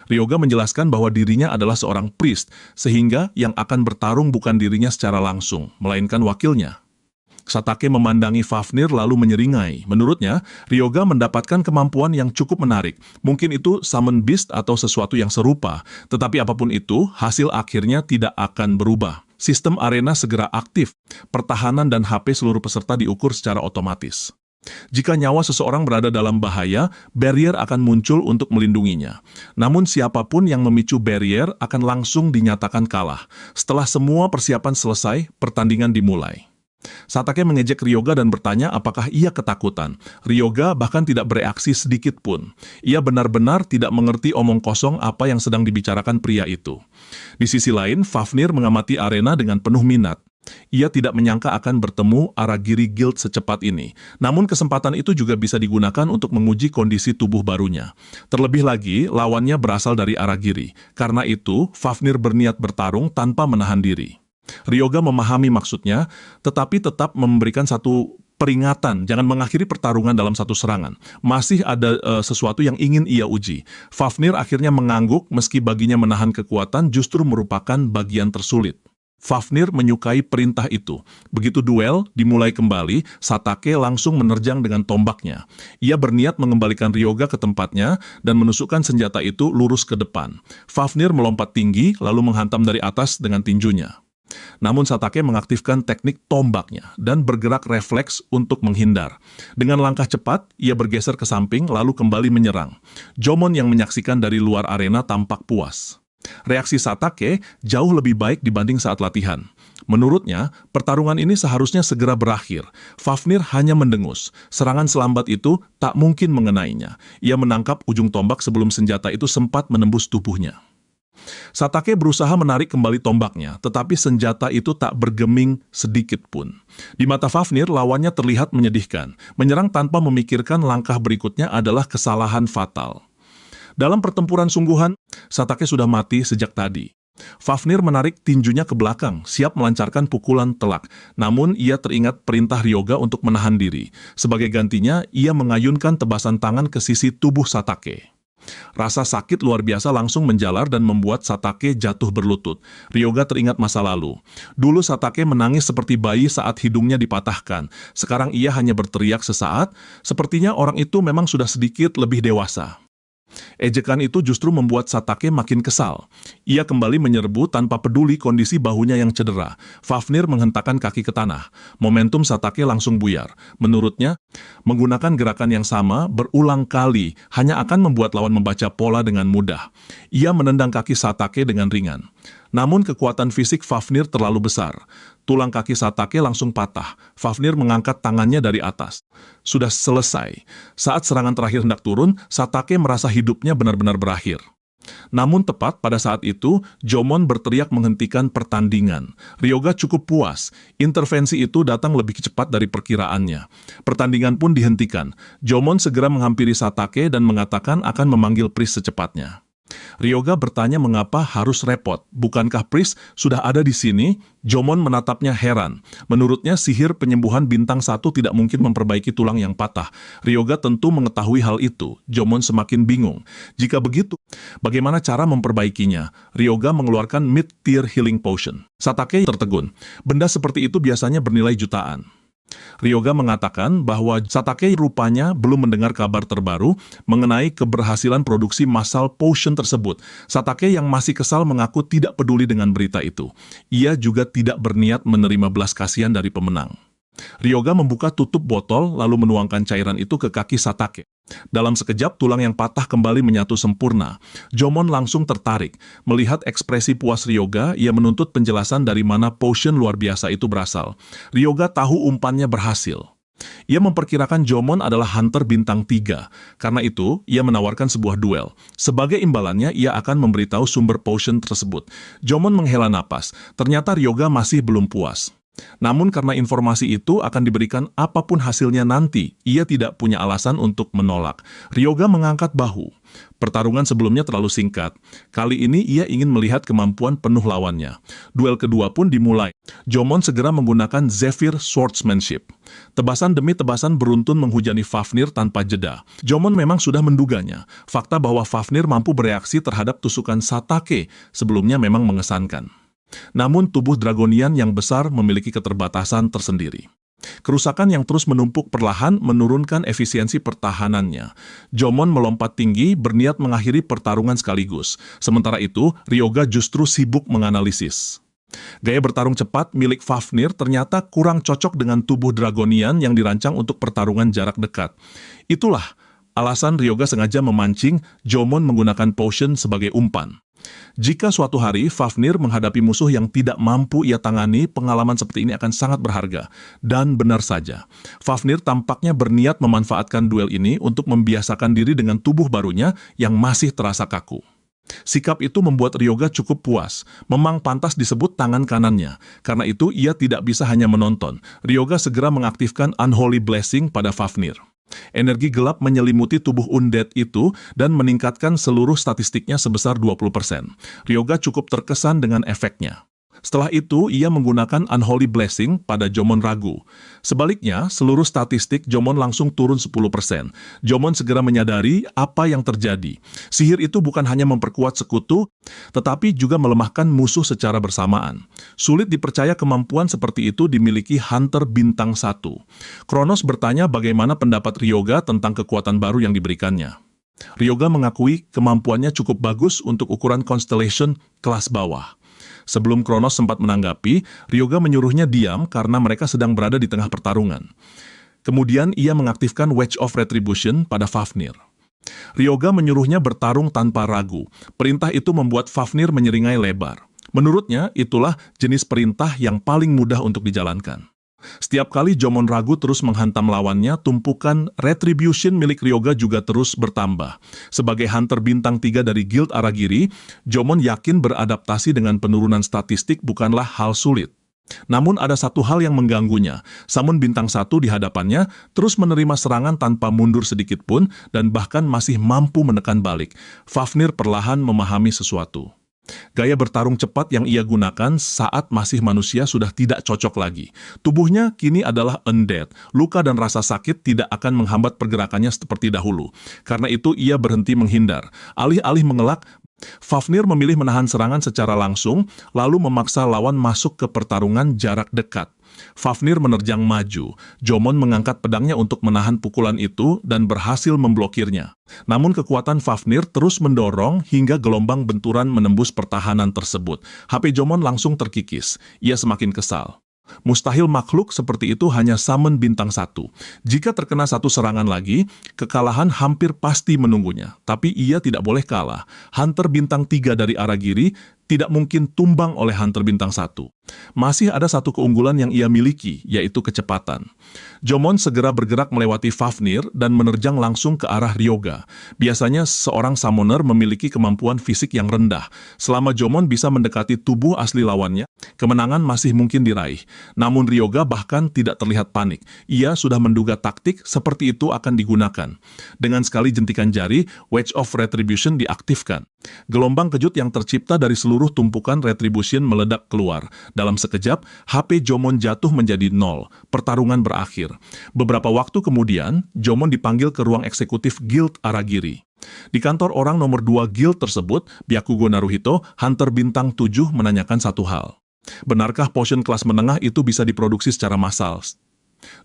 Ryoga menjelaskan bahwa dirinya adalah seorang priest, sehingga yang akan bertarung bukan dirinya secara langsung, melainkan wakilnya. Satake memandangi Fafnir lalu menyeringai. Menurutnya, Ryoga mendapatkan kemampuan yang cukup menarik. Mungkin itu summon beast atau sesuatu yang serupa. Tetapi apapun itu, hasil akhirnya tidak akan berubah. Sistem arena segera aktif. Pertahanan dan HP seluruh peserta diukur secara otomatis. Jika nyawa seseorang berada dalam bahaya, barrier akan muncul untuk melindunginya. Namun siapapun yang memicu barrier akan langsung dinyatakan kalah. Setelah semua persiapan selesai, pertandingan dimulai. Satake mengejek Ryoga dan bertanya apakah ia ketakutan. Ryoga bahkan tidak bereaksi sedikit pun. Ia benar-benar tidak mengerti omong kosong apa yang sedang dibicarakan pria itu. Di sisi lain, Fafnir mengamati arena dengan penuh minat. Ia tidak menyangka akan bertemu Aragiri Guild secepat ini. Namun kesempatan itu juga bisa digunakan untuk menguji kondisi tubuh barunya. Terlebih lagi, lawannya berasal dari Aragiri. Karena itu, Fafnir berniat bertarung tanpa menahan diri. Ryoga memahami maksudnya, tetapi tetap memberikan satu peringatan, jangan mengakhiri pertarungan dalam satu serangan. Masih ada sesuatu yang ingin ia uji. Fafnir akhirnya mengangguk meski baginya menahan kekuatan justru merupakan bagian tersulit. Fafnir menyukai perintah itu. Begitu duel dimulai kembali, Satake langsung menerjang dengan tombaknya. Ia berniat mengembalikan Ryoga ke tempatnya dan menusukkan senjata itu lurus ke depan. Fafnir melompat tinggi lalu menghantam dari atas dengan tinjunya. Namun Satake mengaktifkan teknik tombaknya dan bergerak refleks untuk menghindar. Dengan langkah cepat, ia bergeser ke samping lalu kembali menyerang. Jomon yang menyaksikan dari luar arena tampak puas. Reaksi Satake jauh lebih baik dibanding saat latihan. Menurutnya, pertarungan ini seharusnya segera berakhir. Fafnir hanya mendengus. Serangan selambat itu tak mungkin mengenainya. Ia menangkap ujung tombak sebelum senjata itu sempat menembus tubuhnya. Satake berusaha menarik kembali tombaknya, tetapi senjata itu tak bergeming sedikit pun. Di mata Fafnir, lawannya terlihat menyedihkan. Menyerang tanpa memikirkan langkah berikutnya adalah kesalahan fatal. Dalam pertempuran sungguhan, Satake sudah mati sejak tadi. Fafnir menarik tinjunya ke belakang, siap melancarkan pukulan telak. Namun ia teringat perintah Ryoga untuk menahan diri. Sebagai gantinya, ia mengayunkan tebasan tangan ke sisi tubuh Satake. Rasa sakit luar biasa langsung menjalar dan membuat Satake jatuh berlutut. Ryoga teringat masa lalu. Dulu Satake menangis seperti bayi saat hidungnya dipatahkan. Sekarang ia hanya berteriak sesaat, sepertinya orang itu memang sudah sedikit lebih dewasa. Ejekan itu justru membuat Satake makin kesal. Ia kembali menyerbu tanpa peduli kondisi bahunya yang cedera. Fafnir menghentakkan kaki ke tanah. Momentum Satake langsung buyar. Menurutnya, menggunakan gerakan yang sama berulang kali hanya akan membuat lawan membaca pola dengan mudah. Ia menendang kaki Satake dengan ringan. Namun kekuatan fisik Fafnir terlalu besar. Tulang kaki Satake langsung patah. Fafnir mengangkat tangannya dari atas. Sudah selesai. Saat serangan terakhir hendak turun, Satake merasa hidupnya benar-benar berakhir. Namun tepat pada saat itu, Jomon berteriak menghentikan pertandingan. Ryoga cukup puas. Intervensi itu datang lebih cepat dari perkiraannya. Pertandingan pun dihentikan. Jomon segera menghampiri Satake dan mengatakan akan memanggil priest secepatnya. Ryoga bertanya mengapa harus repot. Bukankah priest sudah ada di sini? Jomon menatapnya heran. Menurutnya sihir penyembuhan bintang 1 tidak mungkin memperbaiki tulang yang patah. Ryoga tentu mengetahui hal itu. Jomon semakin bingung. Jika begitu, bagaimana cara memperbaikinya? Ryoga mengeluarkan mid-tier healing potion. Satake tertegun. Benda seperti itu biasanya bernilai jutaan. Ryoga mengatakan bahwa Satake rupanya belum mendengar kabar terbaru mengenai keberhasilan produksi massal potion tersebut. Satake yang masih kesal mengaku tidak peduli dengan berita itu. Ia juga tidak berniat menerima belas kasihan dari pemenang. Ryoga membuka tutup botol lalu menuangkan cairan itu ke kaki Satake. Dalam sekejap, tulang yang patah kembali menyatu sempurna. Jomon langsung tertarik. Melihat ekspresi puas Ryoga, ia menuntut penjelasan dari mana potion luar biasa itu berasal. Ryoga tahu umpannya berhasil. Ia memperkirakan Jomon adalah hunter bintang 3. Karena itu, ia menawarkan sebuah duel. Sebagai imbalannya, ia akan memberitahu sumber potion tersebut. Jomon menghela napas. Ternyata Ryoga masih belum puas. Namun karena informasi itu akan diberikan apapun hasilnya nanti, ia tidak punya alasan untuk menolak. Ryoga mengangkat bahu. Pertarungan sebelumnya terlalu singkat. Kali ini ia ingin melihat kemampuan penuh lawannya. Duel kedua pun dimulai. Jomon segera menggunakan Zephyr Swordsmanship. Tebasan demi tebasan beruntun menghujani Fafnir tanpa jeda. Jomon memang sudah menduganya. Fakta bahwa Fafnir mampu bereaksi terhadap tusukan Satake sebelumnya memang mengesankan. Namun tubuh Dragonian yang besar memiliki keterbatasan tersendiri. Kerusakan yang terus menumpuk perlahan menurunkan efisiensi pertahanannya. Jomon melompat tinggi, berniat mengakhiri pertarungan sekaligus. Sementara itu, Ryoga justru sibuk menganalisis. Gaya bertarung cepat milik Fafnir ternyata kurang cocok dengan tubuh Dragonian yang dirancang untuk pertarungan jarak dekat. Itulah alasan Ryoga sengaja memancing Jomon menggunakan potion sebagai umpan. Jika suatu hari Fafnir menghadapi musuh yang tidak mampu ia tangani, pengalaman seperti ini akan sangat berharga. Dan benar saja, Fafnir tampaknya berniat memanfaatkan duel ini untuk membiasakan diri dengan tubuh barunya yang masih terasa kaku. Sikap itu membuat Ryoga cukup puas, memang pantas disebut tangan kanannya. Karena itu ia tidak bisa hanya menonton. Ryoga segera mengaktifkan Unholy Blessing pada Fafnir. Energi gelap menyelimuti tubuh undead itu dan meningkatkan seluruh statistiknya sebesar 20%. Ryoga cukup terkesan dengan efeknya. Setelah itu, ia menggunakan Unholy Blessing pada Jomon ragu. Sebaliknya, seluruh statistik Jomon langsung turun 10%. Jomon segera menyadari apa yang terjadi. Sihir itu bukan hanya memperkuat sekutu, tetapi juga melemahkan musuh secara bersamaan. Sulit dipercaya kemampuan seperti itu dimiliki Hunter Bintang 1. Kronos bertanya bagaimana pendapat Ryoga tentang kekuatan baru yang diberikannya. Ryoga mengakui kemampuannya cukup bagus untuk ukuran Constellation kelas bawah. Sebelum Kronos sempat menanggapi, Ryoga menyuruhnya diam karena mereka sedang berada di tengah pertarungan. Kemudian ia mengaktifkan Wedge of Retribution pada Fafnir. Ryoga menyuruhnya bertarung tanpa ragu. Perintah itu membuat Fafnir menyeringai lebar. Menurutnya, itulah jenis perintah yang paling mudah untuk dijalankan. Setiap kali Jomon ragu terus menghantam lawannya, tumpukan Retribution milik Ryoga juga terus bertambah. Sebagai Hunter Bintang 3 dari Guild Aragiri, Jomon yakin beradaptasi dengan penurunan statistik bukanlah hal sulit. Namun ada satu hal yang mengganggunya. Summon Bintang 1 di hadapannya terus menerima serangan tanpa mundur sedikit pun dan bahkan masih mampu menekan balik. Fafnir perlahan memahami sesuatu. Gaya bertarung cepat yang ia gunakan saat masih manusia sudah tidak cocok lagi. Tubuhnya kini adalah undead. Luka dan rasa sakit tidak akan menghambat pergerakannya seperti dahulu. Karena itu ia berhenti menghindar. Alih-alih mengelak, Fafnir memilih menahan serangan secara langsung, lalu memaksa lawan masuk ke pertarungan jarak dekat. Fafnir menerjang maju. Jomon mengangkat pedangnya untuk menahan pukulan itu dan berhasil memblokirnya. Namun kekuatan Fafnir terus mendorong hingga gelombang benturan menembus pertahanan tersebut. HP Jomon langsung terkikis. Ia semakin kesal. Mustahil makhluk seperti itu hanya summon bintang 1. Jika terkena satu serangan lagi, kekalahan hampir pasti menunggunya. Tapi ia tidak boleh kalah. Hunter bintang 3 dari Aragiri tidak mungkin tumbang oleh Hunter bintang 1. Masih ada satu keunggulan yang ia miliki, yaitu kecepatan. Jomon segera bergerak melewati Fafnir dan menerjang langsung ke arah Ryoga. Biasanya seorang summoner memiliki kemampuan fisik yang rendah. Selama Jomon bisa mendekati tubuh asli lawannya, kemenangan masih mungkin diraih. Namun Ryoga bahkan tidak terlihat panik. Ia sudah menduga taktik seperti itu akan digunakan. Dengan sekali jentikan jari, Wedge of Retribution diaktifkan. Gelombang kejut yang tercipta dari seluruh tumpukan Retribution meledak keluar. Dalam sekejap, HP Jomon jatuh menjadi 0. Pertarungan berakhir. Beberapa waktu kemudian, Jomon dipanggil ke ruang eksekutif Guild Aragiri. Di kantor orang nomor 2 guild tersebut, Byakugo Naruhito, Hunter bintang 7 menanyakan satu hal. Benarkah potion kelas menengah itu bisa diproduksi secara massal?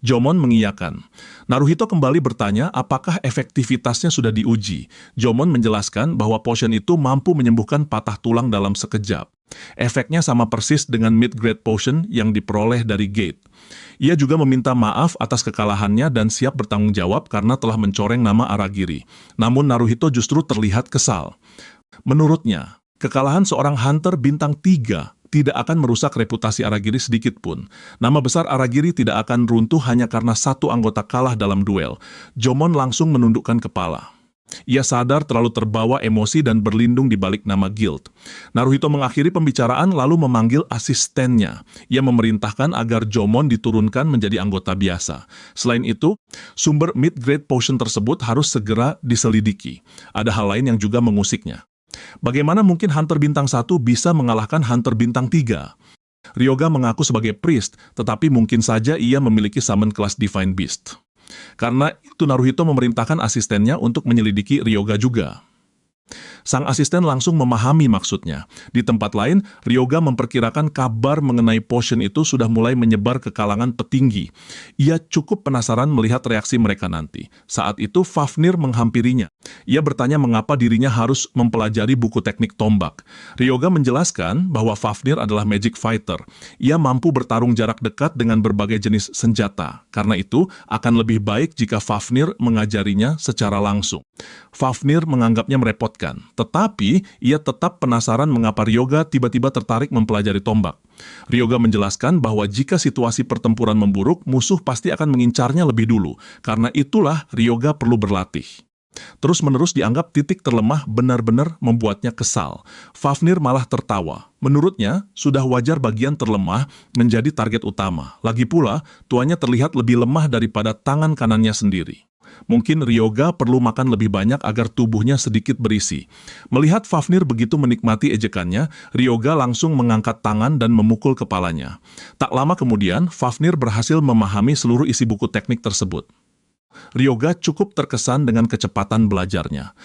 Jomon mengiyakan. Naruhito kembali bertanya apakah efektivitasnya sudah diuji. Jomon menjelaskan bahwa potion itu mampu menyembuhkan patah tulang dalam sekejap. Efeknya sama persis dengan mid-grade potion yang diperoleh dari Gate. Ia juga meminta maaf atas kekalahannya dan siap bertanggung jawab karena telah mencoreng nama Aragiri. Namun Naruhito justru terlihat kesal. Menurutnya, kekalahan seorang hunter bintang 3 tidak akan merusak reputasi Aragiri sedikit pun. Nama besar Aragiri tidak akan runtuh hanya karena satu anggota kalah dalam duel. Jomon langsung menundukkan kepala. Ia sadar terlalu terbawa emosi dan berlindung di balik nama guild. Naruhito mengakhiri pembicaraan lalu memanggil asistennya. Ia memerintahkan agar Jomon diturunkan menjadi anggota biasa. Selain itu, sumber mid-grade potion tersebut harus segera diselidiki. Ada hal lain yang juga mengusiknya. Bagaimana mungkin Hunter Bintang 1 bisa mengalahkan Hunter Bintang 3? Ryoga mengaku sebagai priest, tetapi mungkin saja ia memiliki summon kelas Divine Beast. Karena itu Naruhito memerintahkan asistennya untuk menyelidiki Ryoga juga. Sang asisten langsung memahami maksudnya. Di tempat lain, Ryoga memperkirakan kabar mengenai potion itu sudah mulai menyebar ke kalangan petinggi. Ia cukup penasaran melihat reaksi mereka nanti. Saat itu Fafnir menghampirinya. Ia bertanya mengapa dirinya harus mempelajari buku teknik tombak. Ryoga menjelaskan bahwa Fafnir adalah magic fighter. Ia mampu bertarung jarak dekat dengan berbagai jenis senjata. Karena itu, akan lebih baik jika Fafnir mengajarinya secara langsung. Fafnir menganggapnya merepotkan, tetapi ia tetap penasaran mengapa Ryoga tiba-tiba tertarik mempelajari tombak. Ryoga menjelaskan bahwa jika situasi pertempuran memburuk, musuh pasti akan mengincarnya lebih dulu. Karena itulah Ryoga perlu berlatih. Terus-menerus dianggap titik terlemah benar-benar membuatnya kesal. Fafnir malah tertawa. Menurutnya, sudah wajar bagian terlemah menjadi target utama. Lagi pula, tuannya terlihat lebih lemah daripada tangan kanannya sendiri. Mungkin Ryoga perlu makan lebih banyak agar tubuhnya sedikit berisi. Melihat Fafnir begitu menikmati ejekannya, Ryoga langsung mengangkat tangan dan memukul kepalanya. Tak lama kemudian, Fafnir berhasil memahami seluruh isi buku teknik tersebut. Ryoga cukup terkesan dengan kecepatan belajarnya.